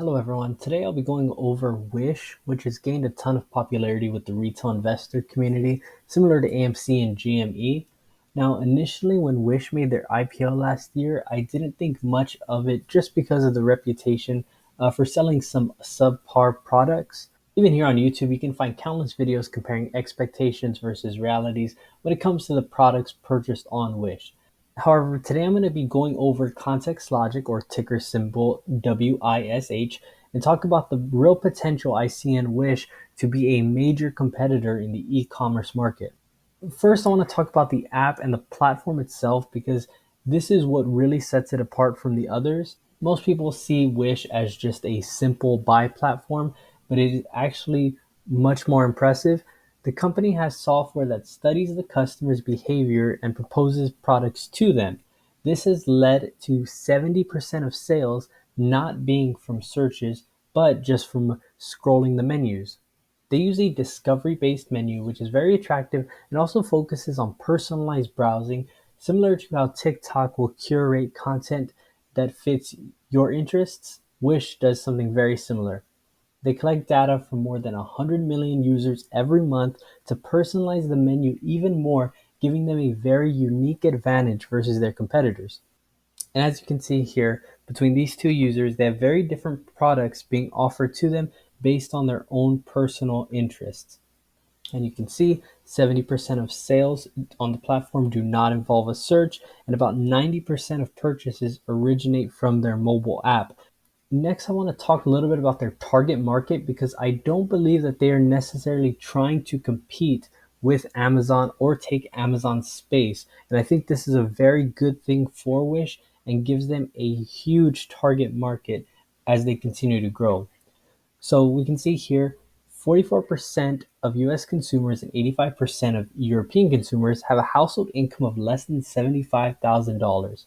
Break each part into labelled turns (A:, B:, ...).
A: Hello everyone, today I'll be going over Wish, which has gained a ton of popularity with the retail investor community, similar to AMC and GME. Now, initially when Wish made their IPO last year, I didn't think much of it just because of the reputation for selling some subpar products. Even here on YouTube, you can find countless videos comparing expectations versus realities when it comes to the products purchased on Wish. However, today I'm going to be going over context logic or ticker symbol WISH and talk about the real potential I see in Wish to be a major competitor in the e-commerce market. First, I want to talk about the app and the platform itself because this is what really sets it apart from the others. Most people see Wish as just a simple buy platform, but it is actually much more impressive. The company has software that studies the customer's behavior and proposes products to them. This has led to 70% of sales not being from searches, but just from scrolling the menus. They use a discovery-based menu, which is very attractive and also focuses on personalized browsing, similar to how TikTok will curate content that fits your interests. Wish does something very similar. They collect data from more than 100 million users every month to personalize the menu even more, giving them a very unique advantage versus their competitors. And as you can see here, between these two users, they have very different products being offered to them based on their own personal interests. And you can see 70% of sales on the platform do not involve a search, and about 90% of purchases originate from their mobile app. Next, I want to talk a little bit about their target market because I don't believe that they are necessarily trying to compete with Amazon or take Amazon's space. And I think this is a very good thing for Wish and gives them a huge target market as they continue to grow. So we can see here 44% of US consumers and 85% of European consumers have a household income of less than $75,000.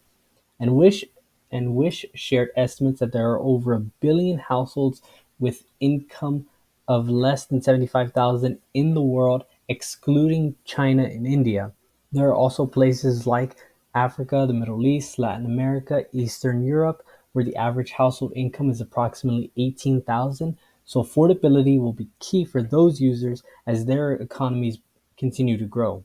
A: And Wish shared estimates that there are over a billion households with income of less than 75,000 in the world, excluding China and India. There are also places like Africa, the Middle East, Latin America, Eastern Europe, where the average household income is approximately 18,000. So affordability will be key for those users as their economies continue to grow.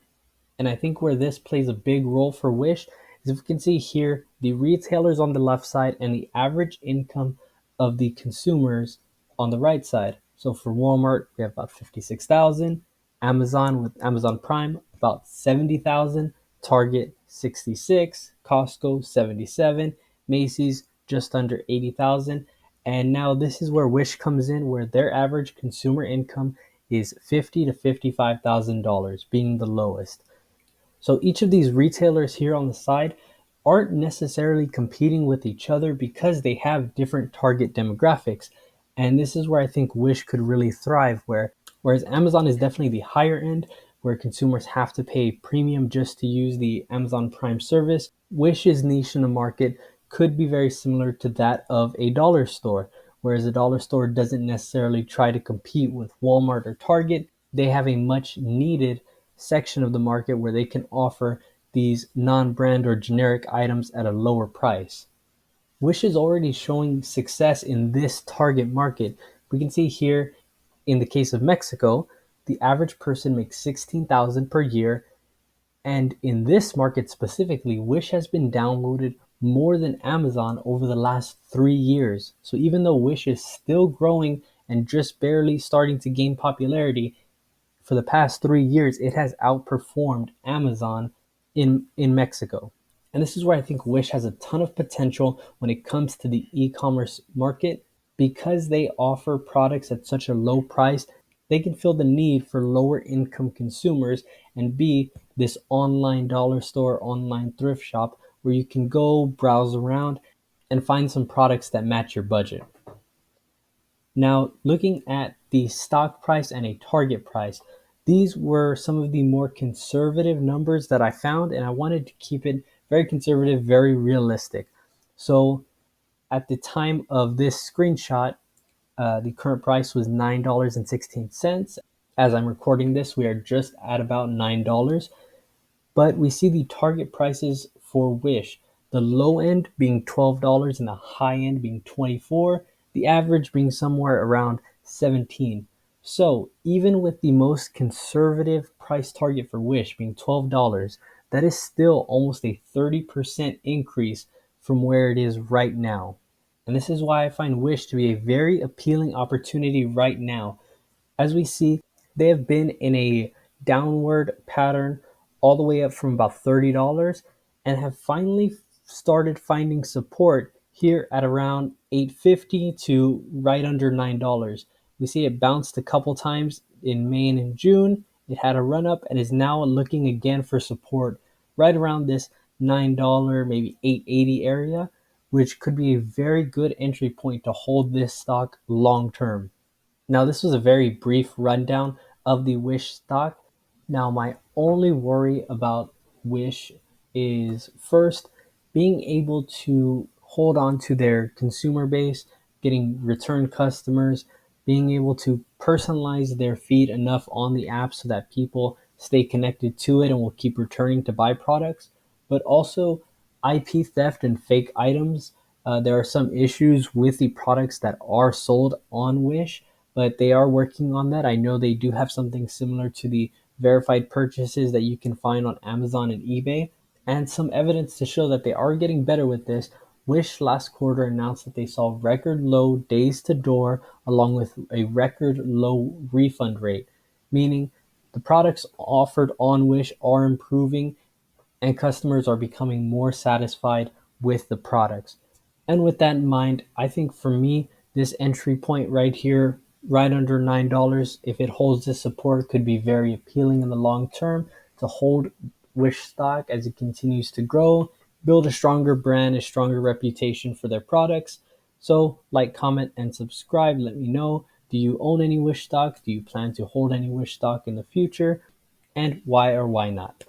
A: And I think where this plays a big role for Wish is if we can see here the retailers on the left side and the average income of the consumers on the right side. So for Walmart, we have about 56,000, Amazon with Amazon Prime about 70,000, Target 66, Costco 77, Macy's just under 80,000. And now this is where Wish comes in, where their average consumer income is $50,000 to $55,000, being the lowest. So each of these retailers here on the side aren't necessarily competing with each other because they have different target demographics. And this is where I think Wish could really thrive, whereas Amazon is definitely the higher end, where consumers have to pay a premium just to use the Amazon Prime service. Wish's niche in the market could be very similar to that of a dollar store, whereas a dollar store doesn't necessarily try to compete with Walmart or Target. They have a much needed section of the market where they can offer these non-brand or generic items at a lower price. Wish is already showing success in this target market. We can see here in the case of Mexico, the average person makes 16,000 per year, and in this market specifically, Wish has been downloaded more than Amazon over the last 3 years. So even though Wish is still growing and just barely starting to gain popularity, for the past 3 years, it has outperformed Amazon in Mexico. And this is where I think Wish has a ton of potential when it comes to the e-commerce market because they offer products at such a low price. They can fill the need for lower income consumers and be this online dollar store, online thrift shop where you can go browse around and find some products that match your budget. Now, looking at the stock price and a target price, these were some of the more conservative numbers that I found, and I wanted to keep it very conservative, very realistic. So, at the time of this screenshot, the current price was $9.16. As I'm recording this, we are just at about $9. But we see the target prices for Wish, the low end being $12 and the high end being $24. the average being somewhere around 17. So, even with the most conservative price target for Wish being $12, that is still almost a 30% increase from where it is right now. And this is why I find Wish to be a very appealing opportunity right now. As we see, they have been in a downward pattern all the way up from about $30 and have finally started finding support here at around 8.50 to right under $9. We see it bounced a couple times in May and in June. It had a run up and is now looking again for support right around this $9, maybe 8.80 area, which could be a very good entry point to hold this stock long term. Now, this was a very brief rundown of the Wish stock. Now, my only worry about Wish is first being able to hold on to their consumer base, getting return customers, being able to personalize their feed enough on the app so that people stay connected to it and will keep returning to buy products, but also IP theft and fake items. There are some issues with the products that are sold on Wish, but they are working on that. I know they do have something similar to the verified purchases that you can find on Amazon and eBay, and some evidence to show that they are getting better with this. Wish last quarter announced that they saw record low days to door along with a record low refund rate, meaning the products offered on Wish are improving and customers are becoming more satisfied with the products. And with that in mind, I think for me, this entry point right here, right under $9, if it holds this support, could be very appealing in the long term to hold Wish stock as it continues to grow, build a stronger brand, a stronger reputation for their products. So, like, comment, and subscribe. Let me know. Do you own any Wish stock? Do you plan to hold any Wish stock in the future? And why or why not?